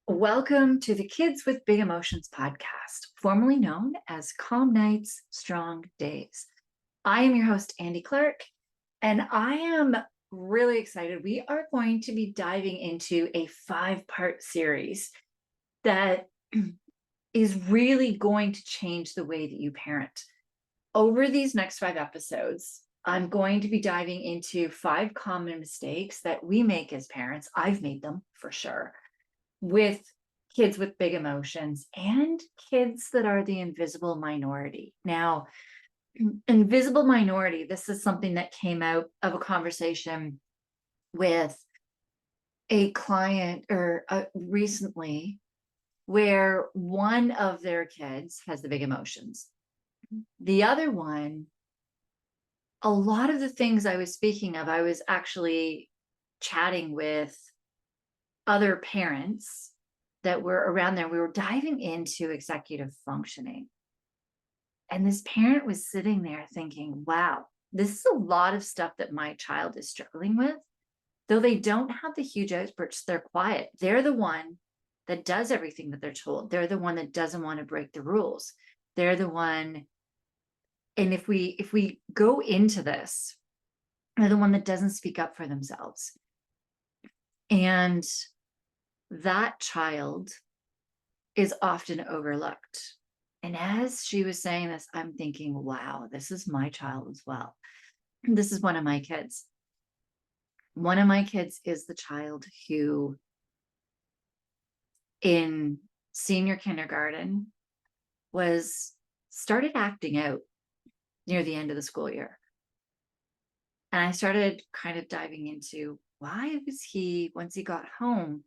Welcome to the Kids with Big Emotions podcast, formerly known as Calm Nights, Strong Days. I am your host, Andi Clark, and I am really excited. We are going to be diving into a 5-part series that is really going to change the way that you parent. Over these next 5 episodes, I'm going to be diving into 5 common mistakes that we make as parents. I've made them for sure with kids with big emotions and kids that are the invisible minority. Now, invisible minority, this is something that came out of a conversation with a client recently where one of their kids has the big emotions. The other one, a lot of the things I was speaking of, I was actually chatting with other parents that were around there. We were diving into executive functioning. And this parent was sitting there thinking, wow, this is a lot of stuff that my child is struggling with. Though they don't have the huge outbursts, they're quiet. They're the one that does everything that they're told. They're the one that doesn't want to break the rules. They're the one. And if we go into this, they're the one that doesn't speak up for themselves. And that child is often overlooked. And as she was saying this, I'm thinking, wow, this is my child as well. This is one of my kids. One of my kids is the child who in senior kindergarten started acting out near the end of the school year. And I started kind of diving into why was he, once he got home,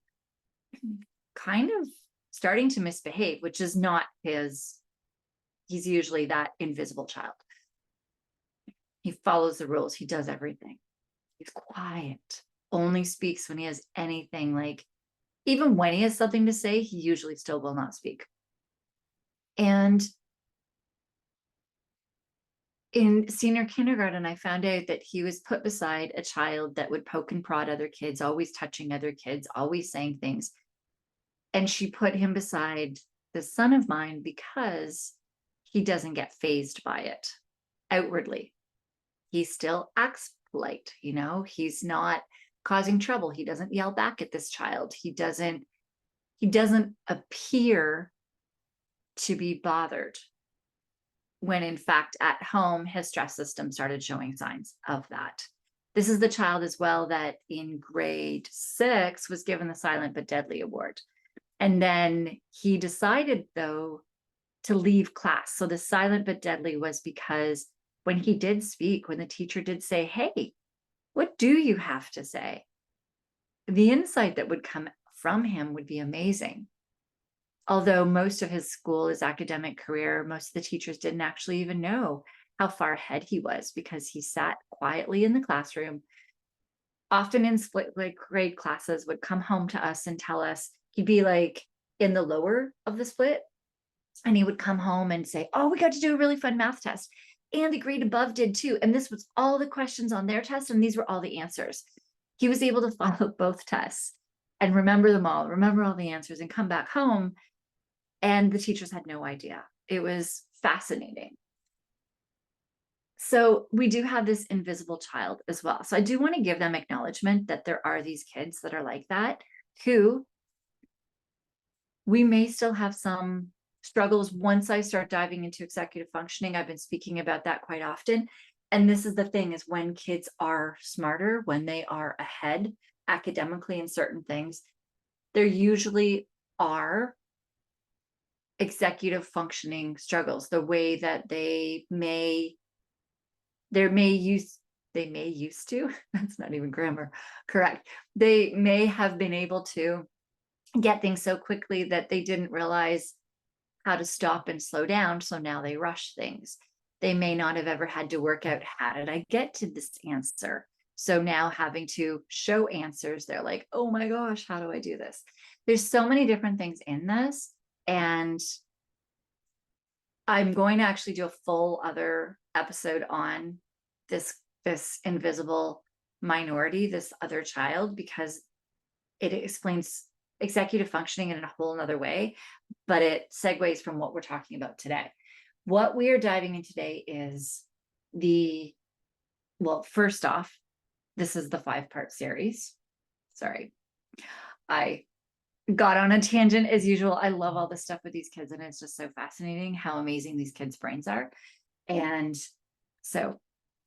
kind of starting to misbehave, which is not he's usually that invisible child. He follows the rules. He does everything. He's quiet, only speaks when he has anything, like even when he has something to say, he usually still will not speak. And in senior kindergarten, I found out that he was put beside a child that would poke and prod other kids, always touching other kids, always saying things. And she put him beside this son of mine because he doesn't get fazed by it outwardly. He still acts polite, he's not causing trouble. He doesn't yell back at this child. He doesn't appear to be bothered, when in fact at home his stress system started showing signs of that. This is the child as well that in grade 6 was given the Silent but Deadly Award. And then he decided, though, to leave class. So the Silent but Deadly was because when he did speak, when the teacher did say, hey, what do you have to say? The insight that would come from him would be amazing. Although most of his his academic career, most of the teachers didn't actually even know how far ahead he was because he sat quietly in the classroom, often in split grade classes, would come home to us and tell us, he'd be like in the lower of the split, and he would come home and say, oh, we got to do a really fun math test. And the grade above did too. And this was all the questions on their test, and these were all the answers. He was able to follow both tests and remember them all, remember all the answers, and come back home. And the teachers had no idea. It was fascinating. So we do have this invisible child as well. So I do want to give them acknowledgement that there are these kids that are like that, who we may still have some struggles. Once I start diving into executive functioning, I've been speaking about that quite often. And this is the thing, is when kids are smarter, when they are ahead academically in certain things, there usually are executive functioning struggles, the way that they may used to, that's not even grammar correct. They may have been able to get things so quickly that they didn't realize how to stop and slow down. So now they rush things. They may not have ever had to work out, how did I get to this answer? So now having to show answers, they're like, oh my gosh, how do I do this? There's so many different things in this. And I'm going to actually do a full other episode on this invisible minority, this other child, because it explains executive functioning in a whole nother way, but it segues from what we're talking about today. What we are diving in today is well, first off, this is the 5-part series. Sorry, I got on a tangent as usual. I love all this stuff with these kids, and it's just so fascinating how amazing these kids' brains are. And so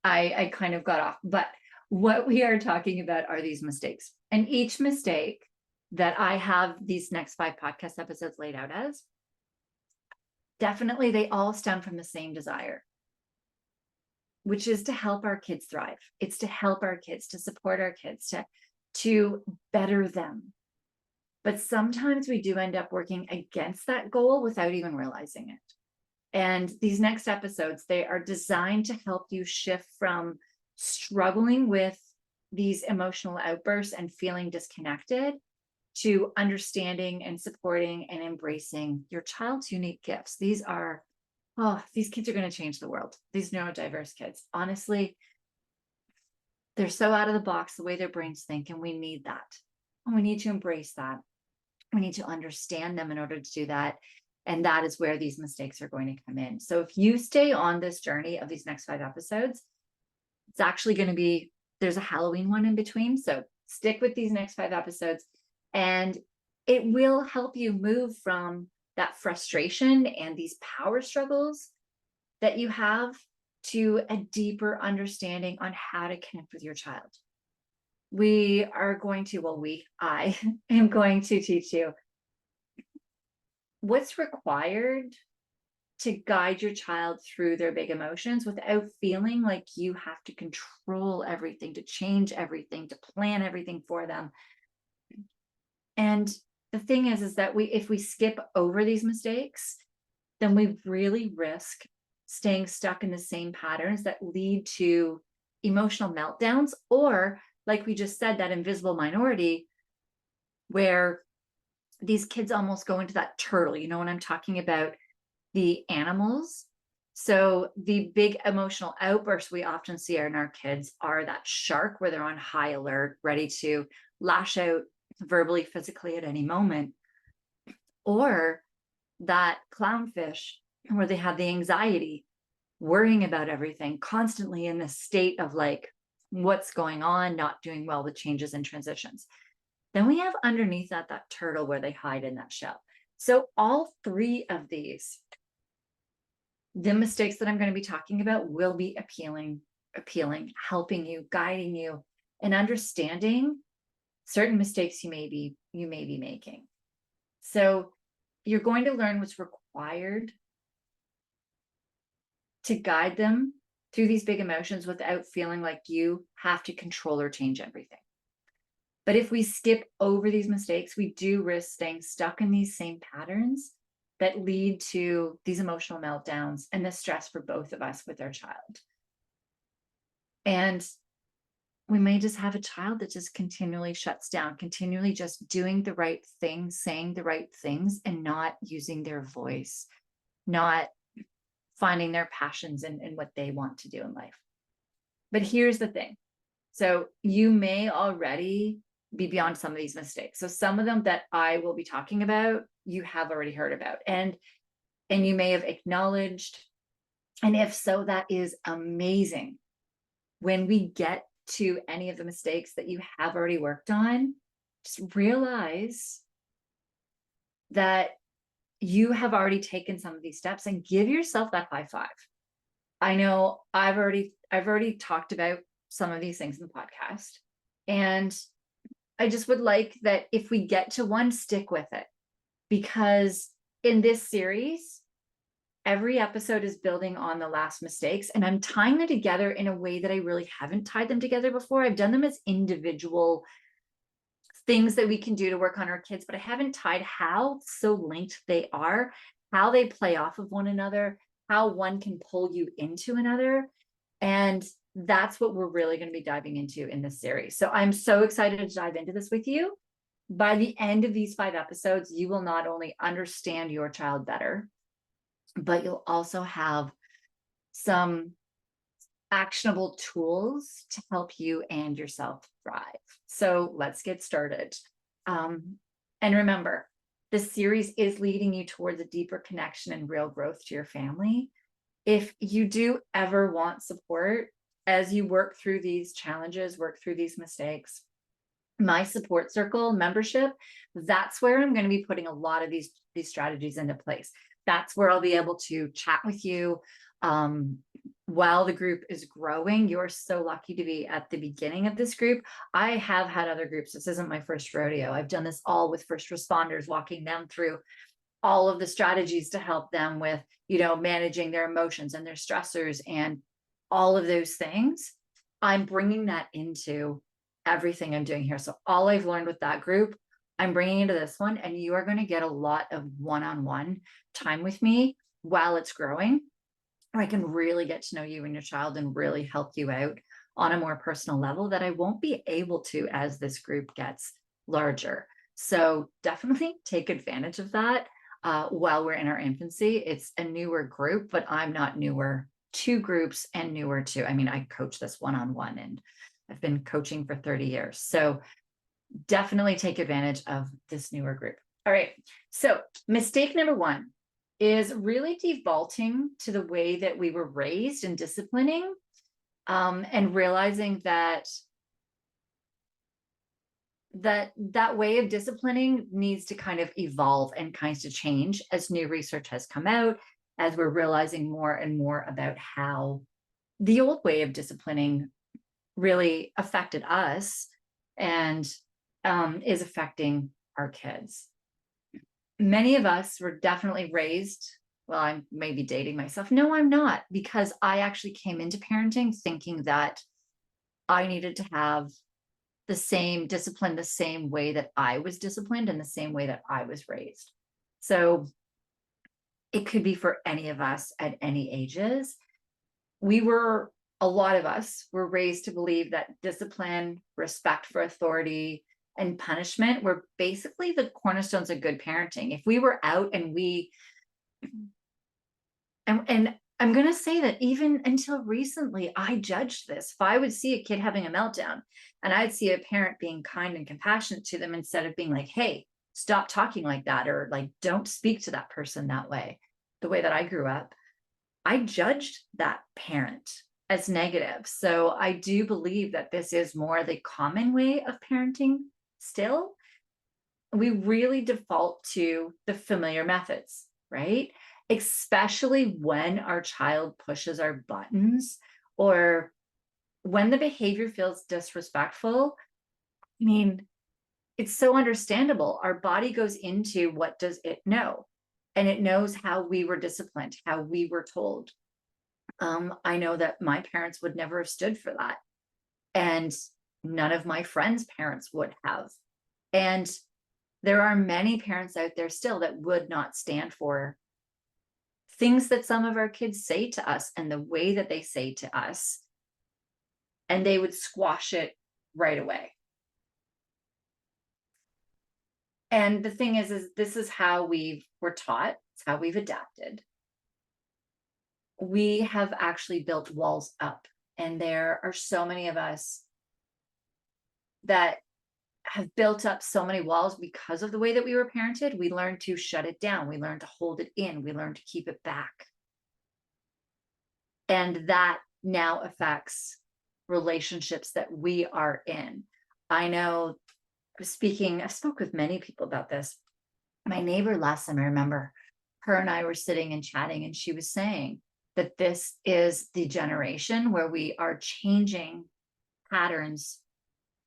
I kind of got off, but what we are talking about are these mistakes. And each mistake that I have these next 5 podcast episodes laid out as, definitely they all stem from the same desire, which is to help our kids thrive. It's to help our kids, to support our kids, to better them. But sometimes we do end up working against that goal without even realizing it. And these next episodes, they are designed to help you shift from struggling with these emotional outbursts and feeling disconnected to understanding and supporting and embracing your child's unique gifts. These kids are going to change the world. These neurodiverse kids, honestly, they're so out of the box the way their brains think, and we need that. And we need to embrace that. We need to understand them in order to do that. And that is where these mistakes are going to come in. So if you stay on this journey of these next 5 episodes, it's actually going to be, there's a Halloween one in between. So stick with these next 5 episodes, and it will help you move from that frustration and these power struggles that you have to a deeper understanding on how to connect with your child. I am going to teach you what's required to guide your child through their big emotions without feeling like you have to control everything, to change everything, to plan everything for them. And the thing is that if we skip over these mistakes, then we really risk staying stuck in the same patterns that lead to emotional meltdowns, or like we just said, that invisible minority where these kids almost go into that turtle, when I'm talking about the animals. So the big emotional outbursts we often see in our kids are that shark, where they're on high alert, ready to lash out verbally, physically at any moment, or that clownfish, where they have the anxiety, worrying about everything, constantly in this state of like, what's going on, not doing well with changes and transitions. Then we have underneath that turtle, where they hide in that shell. So all 3 of these, the mistakes that I'm going to be talking about, will be appealing, helping you, guiding you, and understanding certain mistakes you may be making. So you're going to learn what's required to guide them through these big emotions without feeling like you have to control or change everything. But if we skip over these mistakes, we do risk staying stuck in these same patterns that lead to these emotional meltdowns and the stress for both of us with our child. And we may just have a child that just continually shuts down, continually just doing the right thing, saying the right things, and not using their voice, not finding their passions and what they want to do in life. But here's the thing. So you may already be beyond some of these mistakes. So some of them that I will be talking about, you have already heard about, and you may have acknowledged. And if so, that is amazing. When we get to any of the mistakes that you have already worked on, just realize that you have already taken some of these steps, and give yourself that high 5. I know I've already talked about some of these things in the podcast, and I just would like that if we get to one, stick with it, because in this series, every episode is building on the last mistakes, and I'm tying them together in a way that I really haven't tied them together before. I've done them as individual things that we can do to work on our kids, but I haven't tied how so linked they are, how they play off of one another, how one can pull you into another. And that's what we're really going to be diving into in this series. So I'm so excited to dive into this with you. By the end of these 5 episodes, you will not only understand your child better, but you'll also have some actionable tools to help you and yourself thrive. So let's get started. And remember, this series is leading you towards a deeper connection and real growth to your family. If you do ever want support as you work through these challenges, work through these mistakes, my support circle membership, that's where I'm going to be putting a lot of these strategies into place. That's where I'll be able to chat with you while the group is growing. You're so lucky to be at the beginning of this group. I have had other groups. This isn't my first rodeo. I've done this all with first responders, walking them through all of the strategies to help them with, managing their emotions and their stressors and all of those things. I'm bringing that into everything I'm doing here. So all I've learned with that group, I'm bringing into this one, and you are going to get a lot of one-on-one time with me while it's growing, where I can really get to know you and your child and really help you out on a more personal level that I won't be able to as this group gets larger. So definitely take advantage of that while we're in our infancy. It's a newer group, but I'm not newer to groups and newer to, I coach this one-on-one, and I've been coaching for 30 years. So definitely take advantage of this newer group. All right. So mistake number one is really defaulting to the way that we were raised and disciplining, and realizing that way of disciplining needs to kind of evolve and kinds of change as new research has come out, as we're realizing more and more about how the old way of disciplining really affected us and is affecting our kids. Many of us were definitely raised, well, I may be dating myself. No, I'm not, because I actually came into parenting thinking that I needed to have the same discipline, the same way that I was disciplined and the same way that I was raised. So it could be for any of us at any ages. A lot of us were raised to believe that discipline, respect for authority, and punishment were basically the cornerstones of good parenting. If we were out and I'm going to say that even until recently, I judged this. If I would see a kid having a meltdown and I'd see a parent being kind and compassionate to them instead of being like, hey, stop talking like that, or like, don't speak to that person that way, the way that I grew up, I judged that parent as negative. So I do believe that this is more the common way of parenting still. We really default to the familiar methods, right? Especially when our child pushes our buttons or when the behavior feels disrespectful. It's so understandable. Our body goes into what does it know? And it knows how we were disciplined, how we were told. I know that my parents would never have stood for that. And none of my friends' parents would have. And there are many parents out there still that would not stand for things that some of our kids say to us and the way that they say to us. And they would squash it right away. And the thing is this is how we're taught. It's how we've adapted. We have actually built walls up, and there are so many of us that have built up so many walls because of the way that we were parented. We learned to shut it down. We learned to hold it in. We learned to keep it back. And that now affects relationships that we are in. I know, I spoke with many people about this. My neighbor last time, I remember her and I were sitting and chatting, and she was saying that this is the generation where we are changing patterns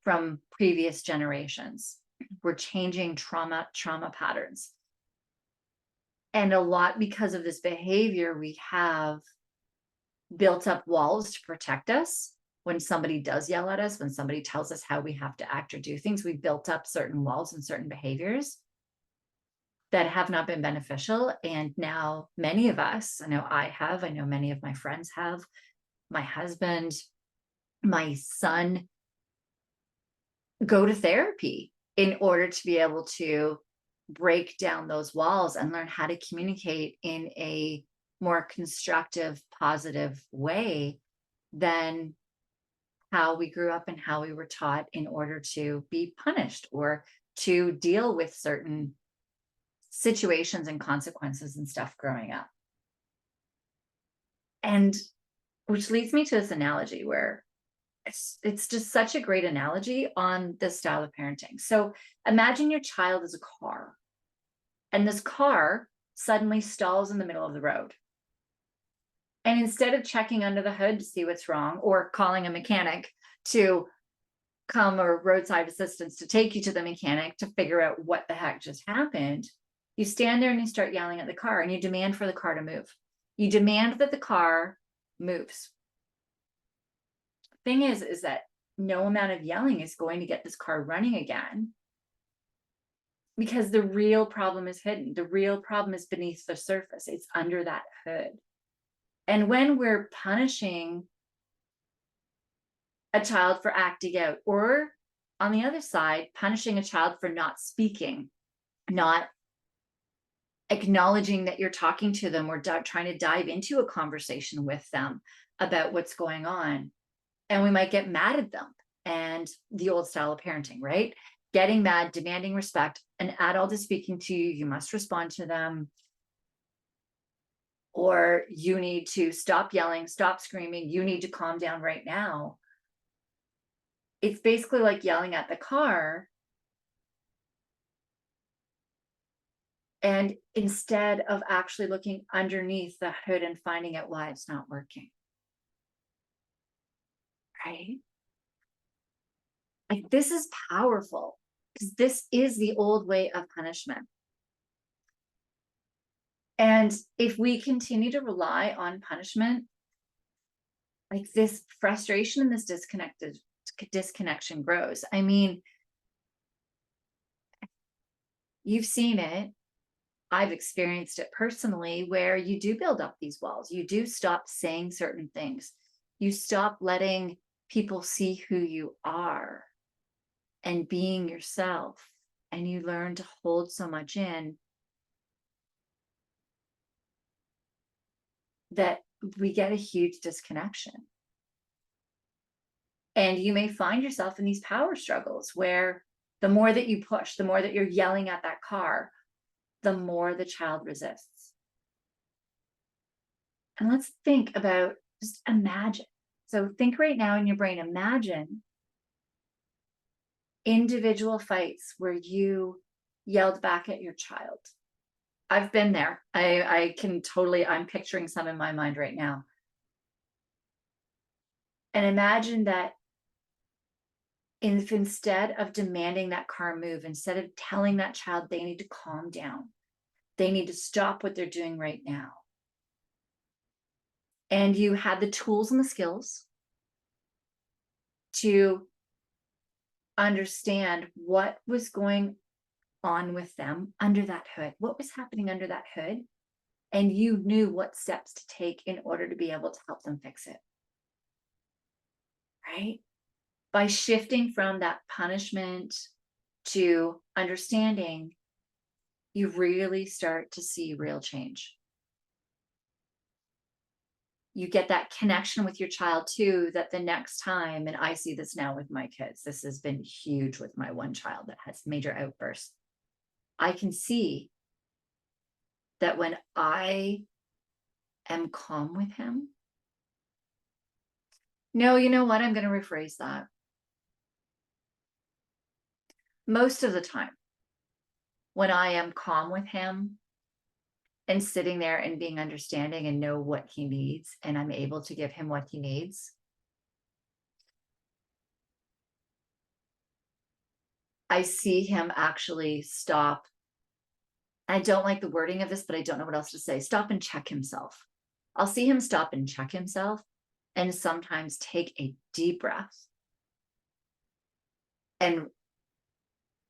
from previous generations. We're changing trauma patterns. And a lot because of this behavior, we have built up walls to protect us. When somebody does yell at us, when somebody tells us how we have to act or do things, we built up certain walls and certain behaviors that have not been beneficial. And now many of us, I know many of my friends have, my husband, my son, go to therapy in order to be able to break down those walls and learn how to communicate in a more constructive, positive way than how we grew up and how we were taught in order to be punished or to deal with certain situations and consequences and stuff growing up. And which leads me to this analogy where it's just such a great analogy on this style of parenting. So imagine your child is a car, and this car suddenly stalls in the middle of the road. And instead of checking under the hood to see what's wrong or calling a mechanic to come, or roadside assistance to take you to the mechanic to figure out what the heck just happened, you stand there and you start yelling at the car, and you demand for the car to move. You demand that the car moves. Thing is that no amount of yelling is going to get this car running again, because the real problem is hidden. The real problem is beneath the surface. It's under that hood. And when we're punishing a child for acting out, or on the other side, punishing a child for not speaking, not acknowledging that you're talking to them, or trying to dive into a conversation with them about what's going on, and we might get mad at them. And the old style of parenting, right? Getting mad, demanding respect. An adult is speaking to you, you must respond to them, or you need to stop yelling, stop screaming, you need to calm down right now. It's basically like yelling at the car. And instead of actually looking underneath the hood and finding out why it's not working. Right? Like, this is powerful, because this is the old way of punishment. And if we continue to rely on punishment, like, this frustration and this disconnection grows. I mean, you've seen it. I've experienced it personally, where you do build up these walls. You do stop saying certain things. You stop letting people see who you are and being yourself. And you learn to hold so much in that we get a huge disconnection. And you may find yourself in these power struggles where the more that you push, the more that you're yelling at that car, the more the child resists. And let's think about, just imagine. So think right now in your brain, imagine individual fights where you yelled back at your child. I've been there. I can totally, I'm picturing some in my mind right now. And imagine that if instead of demanding that car move, instead of telling that child they need to calm down, they need to stop what they're doing right now, and you had the tools and the skills to understand what was going on with them under that hood, what was happening under that hood, and you knew what steps to take in order to be able to help them fix it, right? By shifting from that punishment to understanding, you really start to see real change. You get that connection with your child too, that the next time, and I see this now with my kids, this has been huge with my one child that has major outbursts. I can see that when I am calm with him, no, you know what? I'm going to rephrase that. Most of the time, when I am calm with him and sitting there and being understanding and know what he needs, and I'm able to give him what he needs, I see him actually stop. I don't like the wording of this, but I don't know what else to say. Stop and check himself. I'll see him stop and check himself, and sometimes take a deep breath, and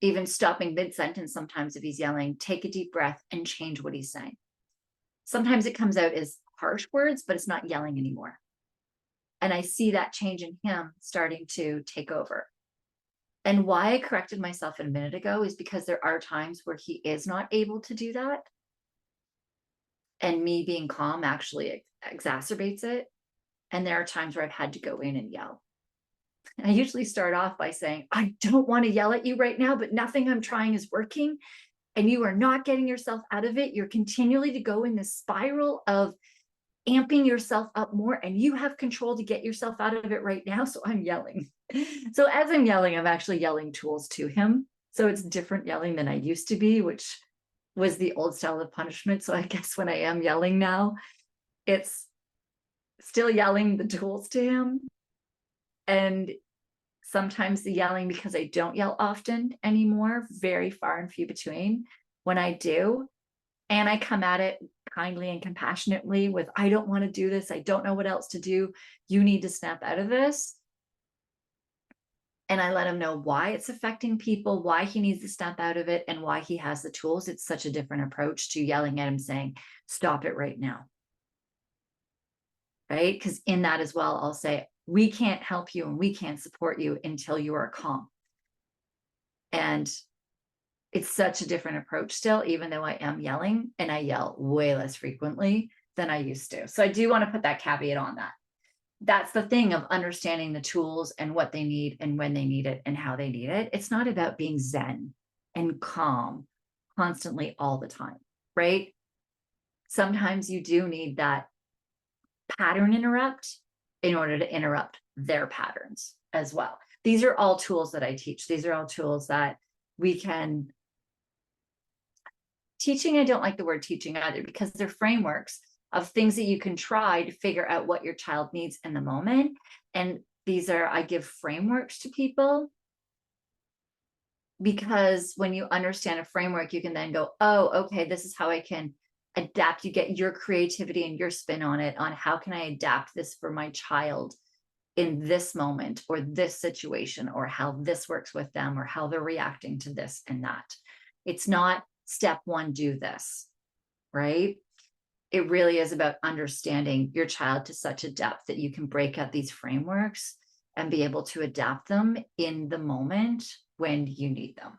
even stopping mid-sentence sometimes if he's yelling, take a deep breath and change what he's saying. Sometimes it comes out as harsh words, but it's not yelling anymore. And I see that change in him starting to take over. And why I corrected myself a minute ago is because there are times where he is not able to do that. And me being calm actually exacerbates it. And there are times where I've had to go in and yell. I usually start off by saying, I don't want to yell at you right now, but nothing I'm trying is working. And you are not getting yourself out of it. You're continually to go in this spiral of amping yourself up more, and you have control to get yourself out of it right now. So I'm yelling. So as I'm yelling, I'm actually yelling tools to him. So it's different yelling than I used to be, which was the old style of punishment. So I guess when I am yelling now, it's still yelling the tools to him. And sometimes the yelling, because I don't yell often anymore, very far and few between. When I do, and I come at it kindly and compassionately with, I don't want to do this. I don't know what else to do. You need to snap out of this. And I let him know why it's affecting people, why he needs to snap out of it, and why he has the tools. It's such a different approach to yelling at him saying, stop it right now. Right? Because in that as well, I'll say, we can't help you and we can't support you until you are calm. And it's such a different approach still, even though I am yelling, and I yell way less frequently than I used to. So I do want to put that caveat on that. That's the thing of understanding the tools and what they need and when they need it and how they need it. It's not about being zen and calm constantly all the time, right? Sometimes you do need that pattern interrupt in order to interrupt their patterns as well. These are all tools that I teach. These are all tools that we can teaching. I don't like the word teaching either, because they're frameworks of things that you can try to figure out what your child needs in the moment. And these are, I give frameworks to people, because when you understand a framework, you can then go, oh, okay, this is how I can adapt. You get your creativity and your spin on it, on how can I adapt this for my child in this moment or this situation, or how this works with them, or how they're reacting to this and that. It's not step one, do this, right? It really is about understanding your child to such a depth that you can break out these frameworks and be able to adapt them in the moment when you need them,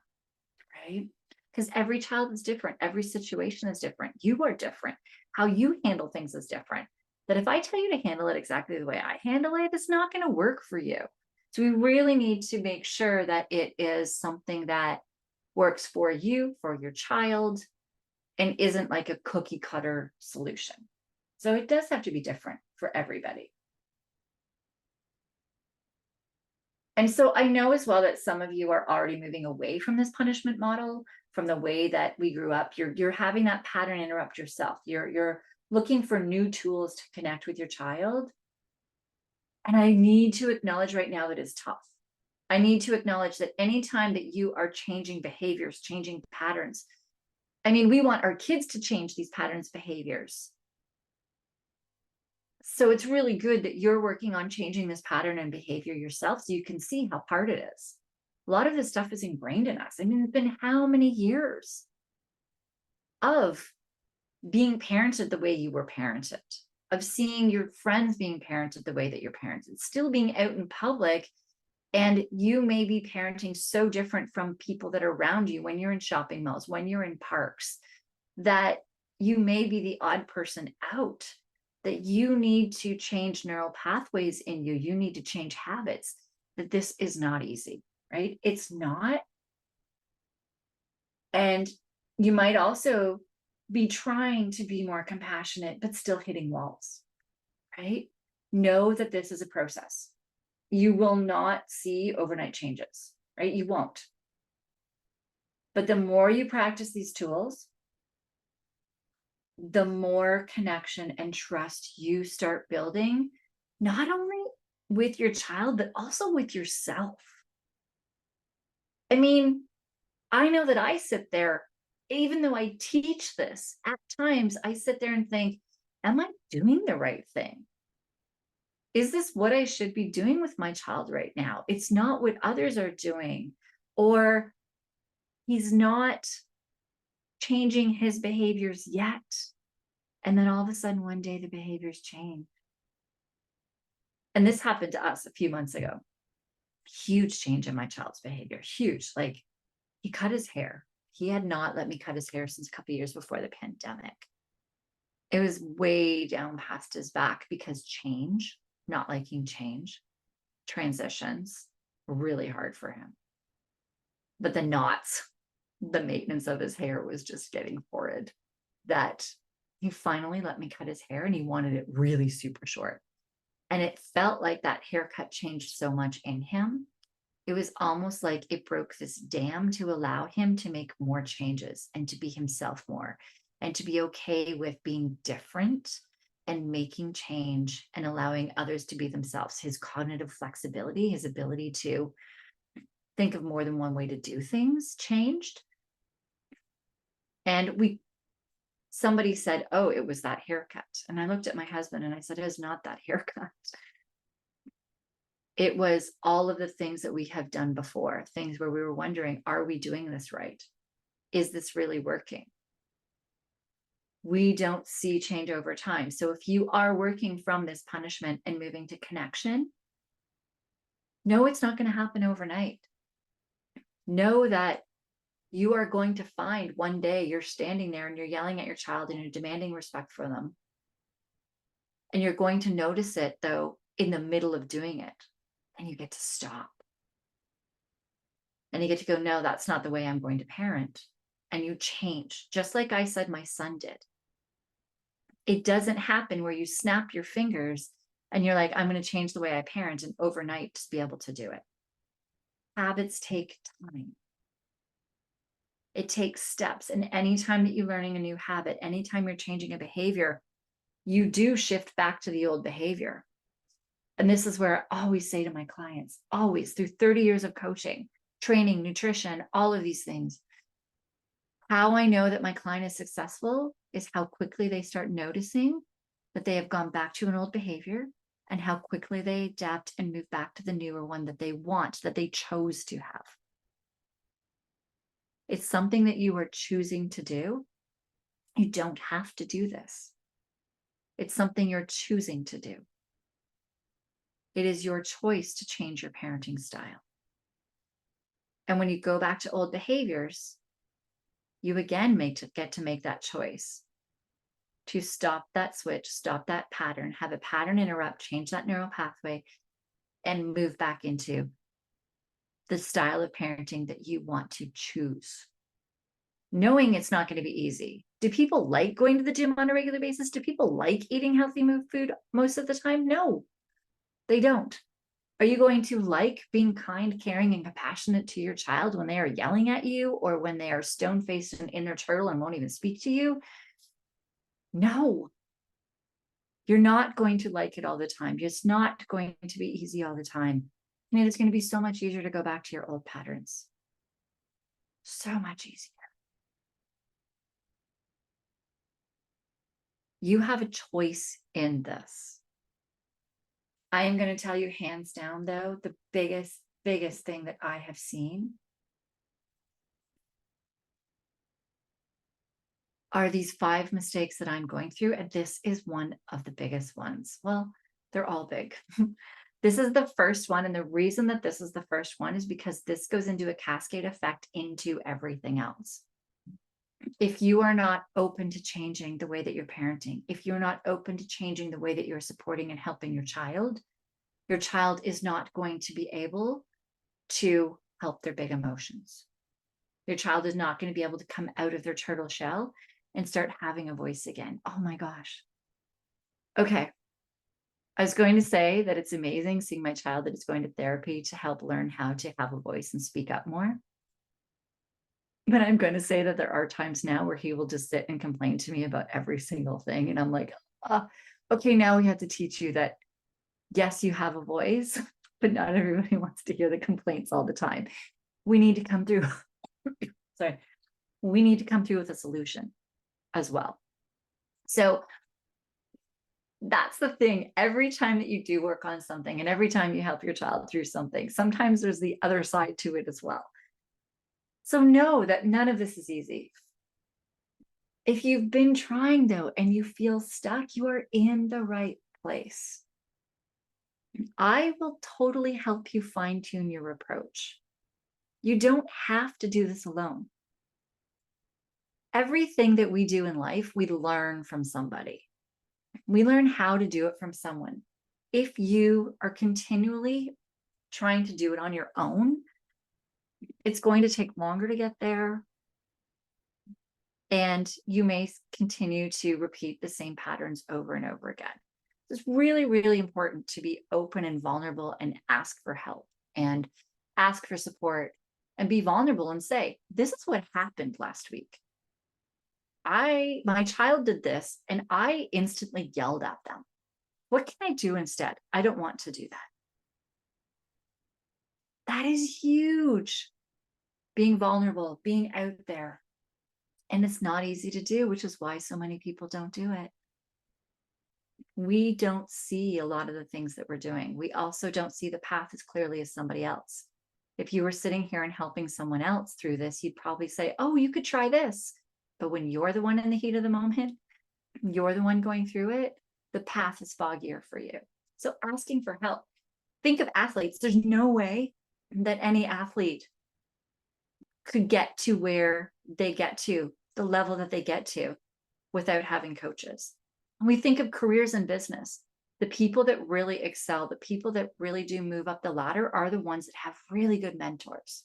right? Because every child is different. Every situation is different. You are different. How you handle things is different. That if I tell you to handle it exactly the way I handle it, it's not going to work for you. So we really need to make sure that it is something that works for you, for your child, and isn't like a cookie cutter solution. So it does have to be different for everybody. And so I know as well that some of you are already moving away from this punishment model, from the way that we grew up. You're having that pattern interrupt yourself. You're looking for new tools to connect with your child. And I need to acknowledge right now that it's tough. I need to acknowledge that anytime that you are changing behaviors, changing patterns, I mean, we want our kids to change these patterns, behaviors. So it's really good that you're working on changing this pattern and behavior yourself, so you can see how hard it is. A lot of this stuff is ingrained in us. I mean, it's been how many years of being parented the way you were parented, of seeing your friends being parented the way that you're parented, still being out in public, and you may be parenting so different from people that are around you when you're in shopping malls, when you're in parks, that you may be the odd person out, that you need to change neural pathways in you. You need to change habits, that this is not easy, right? It's not. And you might also be trying to be more compassionate, but still hitting walls, right? Know that this is a process. You will not see overnight changes, right? You won't. But the more you practice these tools, the more connection and trust you start building, not only with your child, but also with yourself. I mean, I know that I sit there, even though I teach this, at times I sit there and think, am I doing the right thing? Is this what I should be doing with my child right now? It's not what others are doing, or he's not changing his behaviors yet. And then all of a sudden, one day the behaviors change. And this happened to us a few months ago. Huge change in my child's behavior, huge. Like, he cut his hair. He had not let me cut his hair since a couple of years before the pandemic. It was way down past his back because change, not liking change. transitions, really hard for him. But the knots, the maintenance of his hair was just getting horrid, that he finally let me cut his hair, and he wanted it really super short. And it felt like that haircut changed so much in him. It was almost like it broke this dam to allow him to make more changes and to be himself more, and to be okay with being different and making change and allowing others to be themselves. His cognitive flexibility, his ability to think of more than one way to do things changed. And somebody said, oh, it was that haircut. And I looked at my husband and I said, it was not that haircut. It was all of the things that we have done before, things where we were wondering, are we doing this right? Is this really working? We don't see change over time. So if you are working from this punishment and moving to connection, know it's not going to happen overnight. Know that you are going to find one day you're standing there and you're yelling at your child and you're demanding respect for them. And you're going to notice it, though, in the middle of doing it. And you get to stop. And you get to go, no, that's not the way I'm going to parent. And you change, just like I said my son did. It doesn't happen where you snap your fingers and you're like, I'm going to change the way I parent, and overnight just be able to do it. Habits take time. It takes steps. And anytime that you're learning a new habit, anytime you're changing a behavior, you do shift back to the old behavior. And this is where I always say to my clients, always, through 30 years of coaching, training, nutrition, all of these things, how I know that my client is successful is how quickly they start noticing that they have gone back to an old behavior, and how quickly they adapt and move back to the newer one that they want, that they chose to have. It's something that you are choosing to do. You don't have to do this. It's something you're choosing to do. It is your choice to change your parenting style. And when you go back to old behaviors, you again get to make that choice to stop that switch, stop that pattern, have a pattern interrupt, change that neural pathway, and move back into the style of parenting that you want to choose. Knowing it's not going to be easy. Do people like going to the gym on a regular basis? Do people like eating healthy food most of the time? No, they don't. Are you going to like being kind, caring, and compassionate to your child when they are yelling at you, or when they are stone-faced and in their turtle and won't even speak to you? No. You're not going to like it all the time. It's not going to be easy all the time. And it's going to be so much easier to go back to your old patterns. So much easier. You have a choice in this. I am going to tell you hands down, though, the biggest thing that I have seen are these 5 mistakes that I'm going through. And this is one of the biggest ones. Well, they're all big. This is the first one. And the reason that this is the first one is because this goes into a cascade effect into everything else. If you are not open to changing the way that you're parenting, if you're not open to changing the way that you're supporting and helping your child is not going to be able to help their big emotions. Your child is not going to be able to come out of their turtle shell and start having a voice again. Oh my gosh. Okay. I was going to say that it's amazing seeing my child that is going to therapy to help learn how to have a voice and speak up more. But I'm going to say that there are times now where he will just sit and complain to me about every single thing. And I'm like, okay, now we have to teach you that, yes, you have a voice, but not everybody wants to hear the complaints all the time. We need to come through. Sorry. We need to come through with a solution as well. So that's the thing. Every time that you do work on something, and every time you help your child through something, sometimes there's the other side to it as well. So know that none of this is easy. If you've been trying, though, and you feel stuck, you are in the right place. I will totally help you fine-tune your approach. You don't have to do this alone. Everything that we do in life, we learn from somebody. We learn how to do it from someone. If you are continually trying to do it on your own, it's going to take longer to get there. And you may continue to repeat the same patterns over and over again. It's really, really important to be open and vulnerable and ask for help and ask for support and be vulnerable and say, this is what happened last week. My child did this and I instantly yelled at them. What can I do instead? I don't want to do that. That is huge. Being vulnerable, being out there. And it's not easy to do, which is why so many people don't do it. We don't see a lot of the things that we're doing. We also don't see the path as clearly as somebody else. If you were sitting here and helping someone else through this, you'd probably say, oh, you could try this. But when you're the one in the heat of the moment, you're the one going through it, the path is foggier for you. So asking for help. Think of athletes. There's no way that any athlete could get to where they get to, the level that they get to, without having coaches. And we think of careers in business. The people that really excel, the people that really do move up the ladder are the ones that have really good mentors.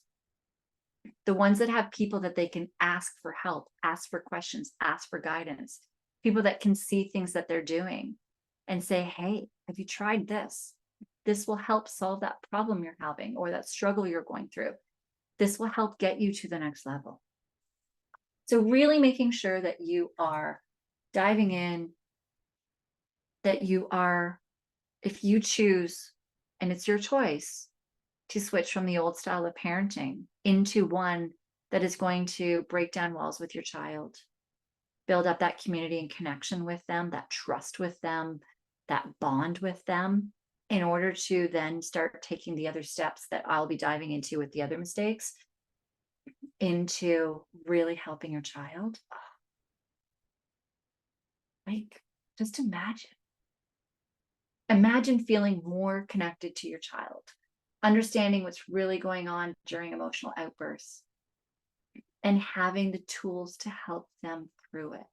The ones that have people that they can ask for help, ask for questions, ask for guidance, people that can see things that they're doing and say, hey, have you tried this? This will help solve that problem you're having or that struggle you're going through. This will help get you to the next level. So really making sure that you are diving in, that you are, if you choose, and it's your choice, to switch from the old style of parenting into one that is going to break down walls with your child, build up that community and connection with them, that trust with them, that bond with them, in order to then start taking the other steps that I'll be diving into with the other mistakes, into really helping your child. Like, just imagine feeling more connected to your child, understanding what's really going on during emotional outbursts, and having the tools to help them through it.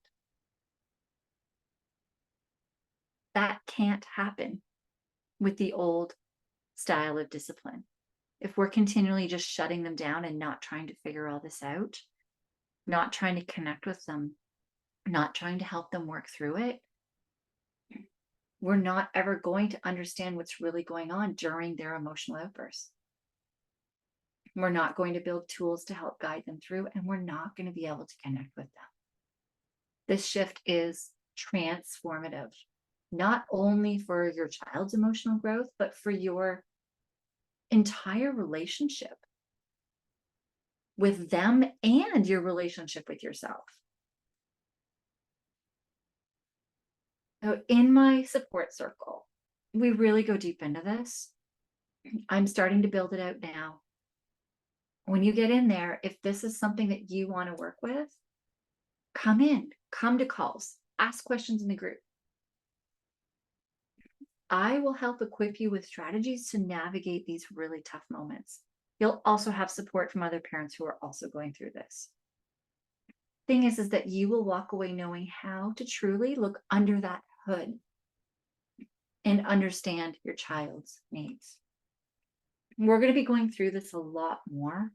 That can't happen with the old style of discipline. If we're continually just shutting them down and not trying to figure all this out, not trying to connect with them, not trying to help them work through it, we're not ever going to understand what's really going on during their emotional outbursts. We're not going to build tools to help guide them through, and we're not going to be able to connect with them. This shift is transformative, not only for your child's emotional growth, but for your entire relationship with them and your relationship with yourself. So in my support circle, we really go deep into this. I'm starting to build it out now. When you get in there, if this is something that you want to work with, come in, come to calls, ask questions in the group. I will help equip you with strategies to navigate these really tough moments. You'll also have support from other parents who are also going through this. Thing is that you will walk away knowing how to truly look under that hood and understand your child's needs. We're going to be going through this a lot more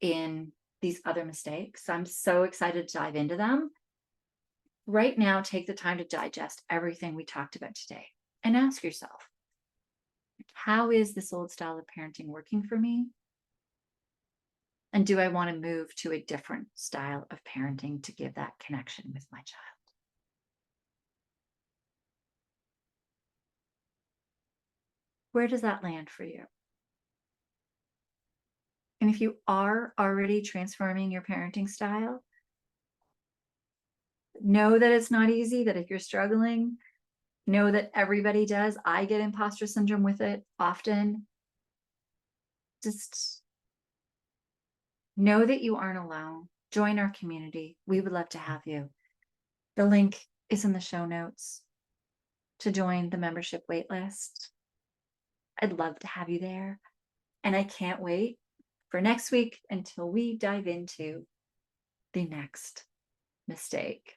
in these other mistakes. I'm so excited to dive into them. Right now, take the time to digest everything we talked about today and ask yourself, how is this old style of parenting working for me? And do I want to move to a different style of parenting to give that connection with my child? Where does that land for you? And if you are already transforming your parenting style, know that it's not easy, that if you're struggling, know that everybody does. I get imposter syndrome with it often. Just know that you aren't alone. Join our community. We would love to have you. The link is in the show notes to join the membership waitlist. I'd love to have you there. And I can't wait for next week until we dive into the next mistake.